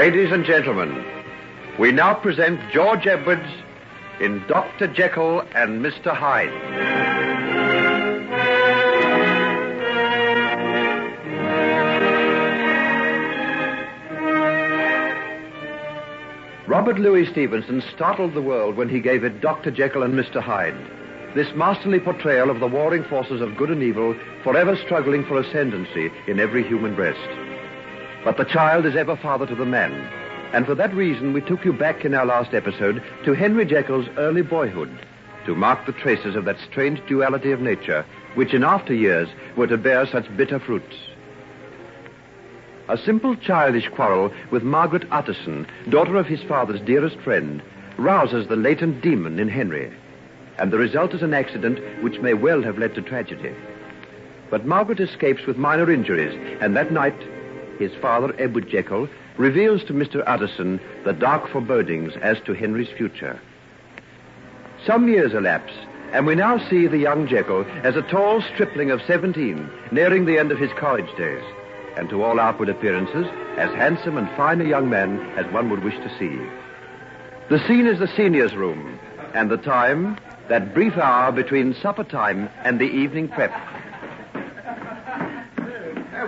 Ladies and gentlemen, we now present George Edwards in Dr. Jekyll and Mr. Hyde. Robert Louis Stevenson startled the world when he gave it Dr. Jekyll and Mr. Hyde, this masterly portrayal of the warring forces of good and evil forever struggling for ascendancy in every human breast. But the child is ever father to the man, and for that reason we took you back in our last episode to Henry Jekyll's early boyhood to mark the traces of that strange duality of nature which in after years were to bear such bitter fruits. A simple childish quarrel with Margaret Utterson, daughter of his father's dearest friend, rouses the latent demon in Henry, and the result is an accident which may well have led to tragedy. But Margaret escapes with minor injuries, and that night his father, Edward Jekyll, reveals to Mr. Utterson the dark forebodings as to Henry's future. Some years elapse, and we now see the young Jekyll as a tall stripling of 17, nearing the end of his college days, and to all outward appearances, as handsome and fine a young man as one would wish to see. The scene is the seniors' room, and the time, that brief hour between supper time and the evening prep.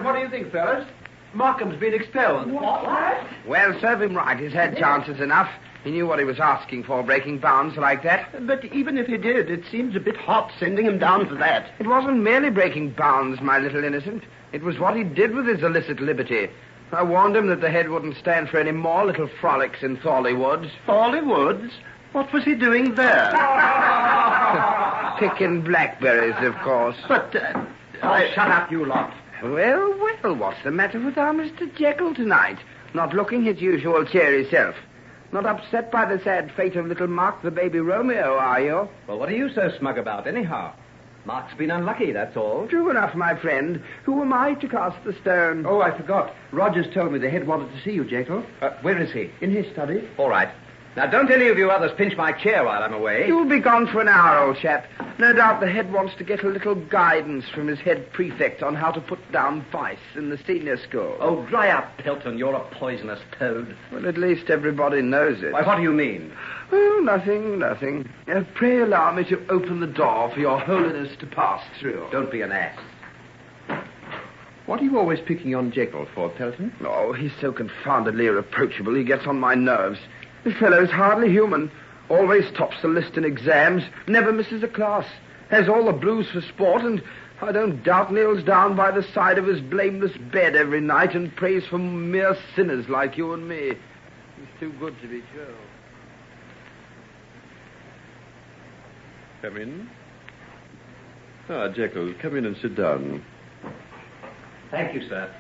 What do you think, fellas? Markham's been expelled. What? Well, serve him right. He's had chances enough. He knew what he was asking for, breaking bounds like that. But even if he did, it seems a bit hot sending him down for that. It wasn't merely breaking bounds, my little innocent. It was what he did with his illicit liberty. I warned him that the head wouldn't stand for any more little frolics in Thorley Woods. Thorley Woods? What was he doing there? Picking blackberries, of course. But, shut up, you lot. Well, what's the matter with our Mr. Jekyll tonight? Not looking his usual cheery self. Not upset by the sad fate of little Mark, the baby Romeo, are you? Well, what are you so smug about, anyhow? Mark's been unlucky, that's all. True enough, my friend. Who am I to cast the stone? Oh, I forgot. Rogers told me the head wanted to see you, Jekyll. Where is he? In his study. All right. Now, don't any of you others pinch my chair while I'm away. You'll be gone for an hour, old chap. No doubt the head wants to get a little guidance from his head prefect on how to put down vice in the senior school. Oh, dry up, Pelton. You're a poisonous toad. Well, at least everybody knows it. Why, what do you mean? Oh, nothing. Pray allow me to open the door for your holiness to pass through. Don't be an ass. What are you always picking on Jekyll for, Pelton? Oh, he's so confoundedly irreproachable, he gets on my nerves. The fellow's hardly human. Always tops the list in exams, never misses a class, has all the blues for sport, and I don't doubt kneels down by the side of his blameless bed every night and prays for mere sinners like you and me. He's too good to be true. Come in. Jekyll, come in and sit down. Thank you, sir.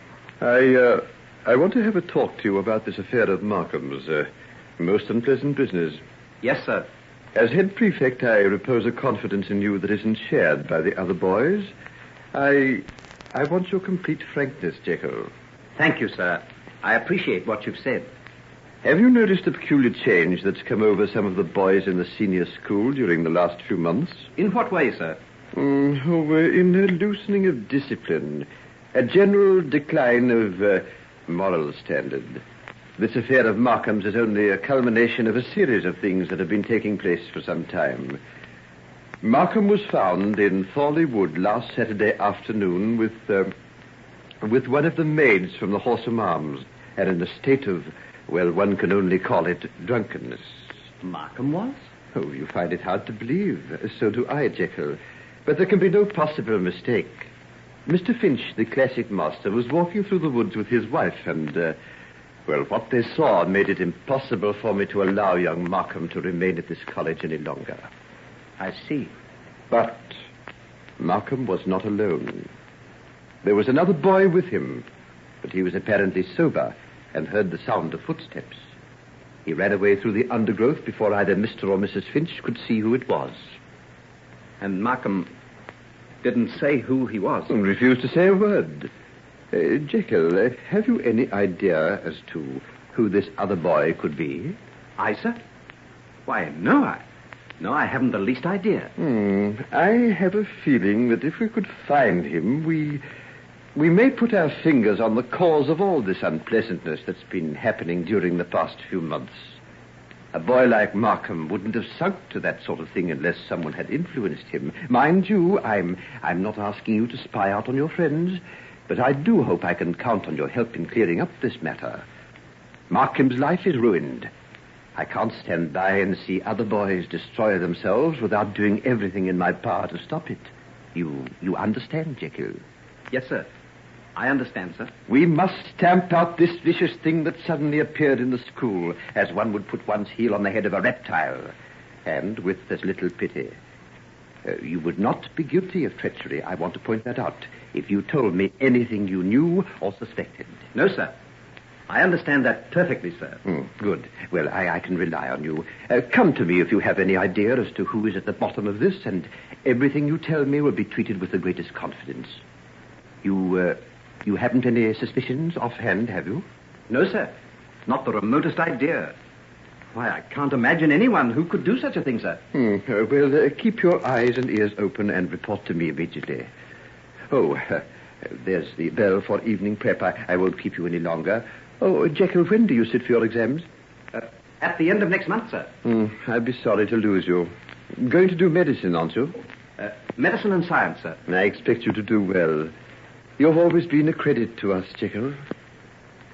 I want to have a talk to you about this affair of Markham's. Most unpleasant business. Yes, sir. As head prefect, I repose a confidence in you that isn't shared by the other boys. I want your complete frankness, Jekyll. Thank you, sir. I appreciate what you've said. Have you noticed a peculiar change that's come over some of the boys in the senior school during the last few months? In what way, sir? In a loosening of discipline. A general decline of moral standard. This affair of Markham's is only a culmination of a series of things that have been taking place for some time. Markham was found in Thorley Wood last Saturday afternoon with one of the maids from the Horsham Arms, and in a state of, well, one can only call it drunkenness. Markham was? Oh, you find it hard to believe. So do I, Jekyll. But there can be no possible mistake. Mr. Finch, the classic master, was walking through the woods with his wife, and, what they saw made it impossible for me to allow young Markham to remain at this college any longer. I see. But Markham was not alone. There was another boy with him, but he was apparently sober and heard the sound of footsteps. He ran away through the undergrowth before either Mr. or Mrs. Finch could see who it was. And Markham didn't say who he was? And refused to say a word. Jekyll, have you any idea as to who this other boy could be? I, sir? Why, no, I haven't the least idea. I have a feeling that if we could find him, We may put our fingers on the cause of all this unpleasantness that's been happening during the past few months. A boy like Markham wouldn't have sunk to that sort of thing unless someone had influenced him. Mind you, I'm not asking you to spy out on your friends, but I do hope I can count on your help in clearing up this matter. Markham's life is ruined. I can't stand by and see other boys destroy themselves without doing everything in my power to stop it. You understand, Jekyll? Yes, sir. I understand, sir. We must stamp out this vicious thing that suddenly appeared in the school, as one would put one's heel on the head of a reptile. And with as little pity. You would not be guilty of treachery. I want to point that out. If you told me anything you knew or suspected. No, sir. I understand that perfectly, sir. Good. Well, I can rely on you. Come to me if you have any idea as to who is at the bottom of this, and everything you tell me will be treated with the greatest confidence. You haven't any suspicions offhand, have you? No, sir. Not the remotest idea. Why, I can't imagine anyone who could do such a thing, sir. Well, keep your eyes and ears open and report to me immediately. There's the bell for evening prep. I won't keep you any longer. Oh, Jekyll, when do you sit for your exams? At the end of next month, sir. I'd be sorry to lose you. Going to do medicine, aren't you? Medicine and science, sir. I expect you to do well. You've always been a credit to us, Jekyll.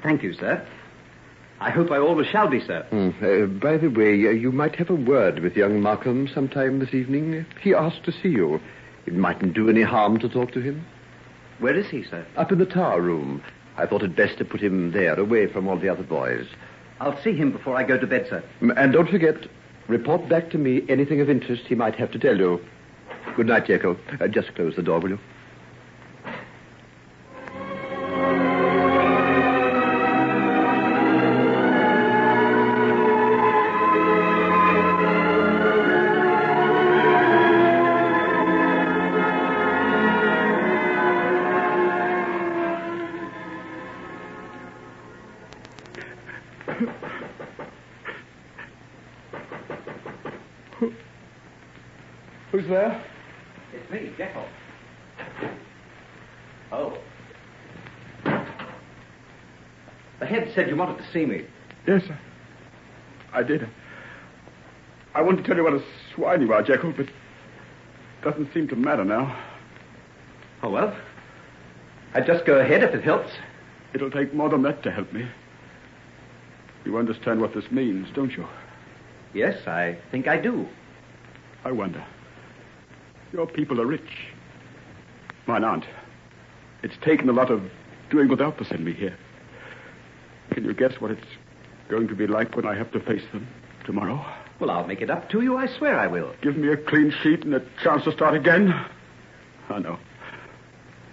Thank you, sir. I hope I always shall be, sir. By the way, you might have a word with young Markham sometime this evening. He asked to see you. It mightn't do any harm to talk to him. Where is he, sir? Up in the tower room. I thought it best to put him there, away from all the other boys. I'll see him before I go to bed, sir. And don't forget, report back to me anything of interest he might have to tell you. Good night, Jekyll. Just close the door, will you? Who's there? It's me, Jekyll. Oh. The head said you wanted to see me. Yes, sir. I did. I want to tell you what a swine you are, Jekyll, but it doesn't seem to matter now. Oh, well. I'd just go ahead if it helps. It'll take more than that to help me. You understand what this means, don't you? Yes, I think I do. I wonder. Your people are rich. Mine aren't. It's taken a lot of doing without to send me here. Can you guess what it's going to be like when I have to face them tomorrow? Well, I'll make it up to you. I swear I will. Give me a clean sheet and a chance to start again? Oh, no.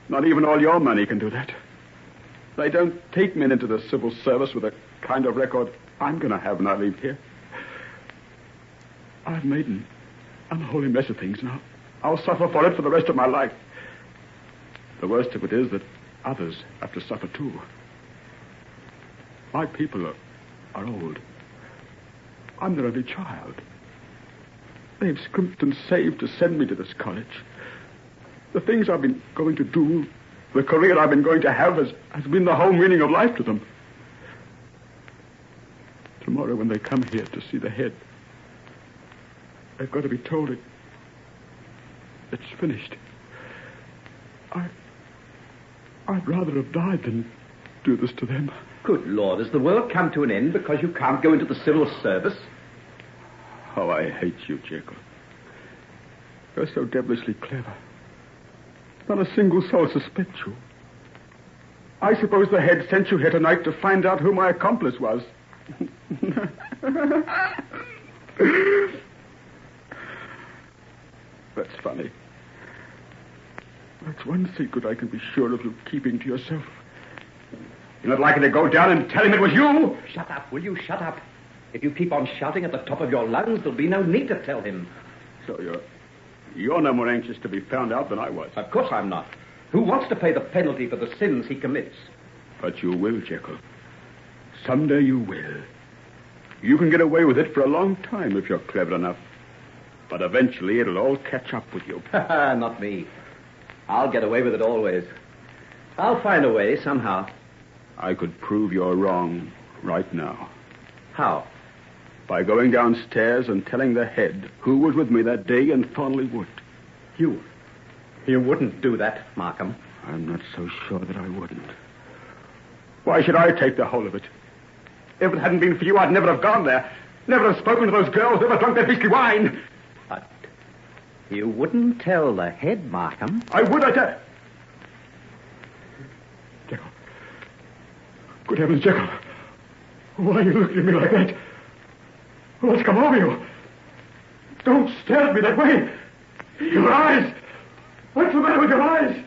Not even all your money can do that. They don't take men into the civil service with a kind of record I'm going to have when I leave here. I've made an unholy mess of things now. I'll suffer for it for the rest of my life. The worst of it is that others have to suffer too. My people are old. I'm their only child. They've scrimped and saved to send me to this college. The things I've been going to do, the career I've been going to have has been the whole meaning of life to them. Tomorrow when they come here to see the head, they've got to be told it's finished. I'd rather have died than do this to them. Good Lord, has the world come to an end because you can't go into the civil service? Oh, I hate you, Jekyll. You're so devilishly clever. Not a single soul suspects you. I suppose the head sent you here tonight to find out who my accomplice was. That's funny. That's one secret I can be sure of you keeping to yourself. You're not likely to go down and tell him it was you? Shut up, will you? Shut up. If you keep on shouting at the top of your lungs, there'll be no need to tell him. So you're no more anxious to be found out than I was. Of course I'm not. Who wants to pay the penalty for the sins he commits? But you will, Jekyll. Someday you will. You can get away with it for a long time if you're clever enough. But eventually it'll all catch up with you. Not me. I'll get away with it always. I'll find a way somehow. I could prove you're wrong right now. How? By going downstairs and telling the head who was with me that day in Thornley Wood. You wouldn't do that, Markham. I'm not so sure that I wouldn't. Why should I take the whole of it? If it hadn't been for you, I'd never have gone there. Never have spoken to those girls, never drunk their beastly wine. But you wouldn't tell the head, Markham. I would, I tell... Jekyll. Good heavens, Jekyll. Why are you looking at me like that? What's come over you? Don't stare at me that way. Your eyes. What's the matter with your eyes?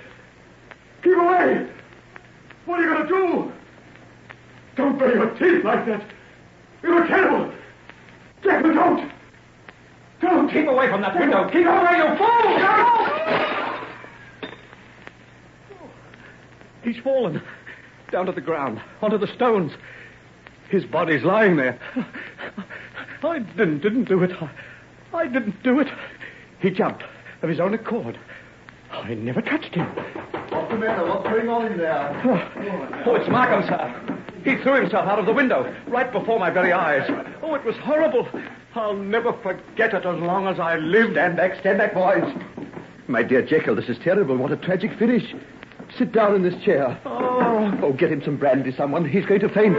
Keep away. What are you going to do? Don't bare your teeth like that. You're terrible. Jekyll, don't. Don't. Keep away from that window. Keep away, you fool! He's fallen. Down to the ground. Onto the stones. His body's lying there. I didn't do it. I didn't do it. He jumped of his own accord. I never touched him. What's the matter? What's going on in there? Oh, it's Markham, sir. He threw himself out of the window, right before my very eyes. Oh, it was horrible. I'll never forget it as long as I live. Stand back, boys. My dear Jekyll, this is terrible. What a tragic finish. Sit down in this chair. Oh, get him some brandy, someone. He's going to faint.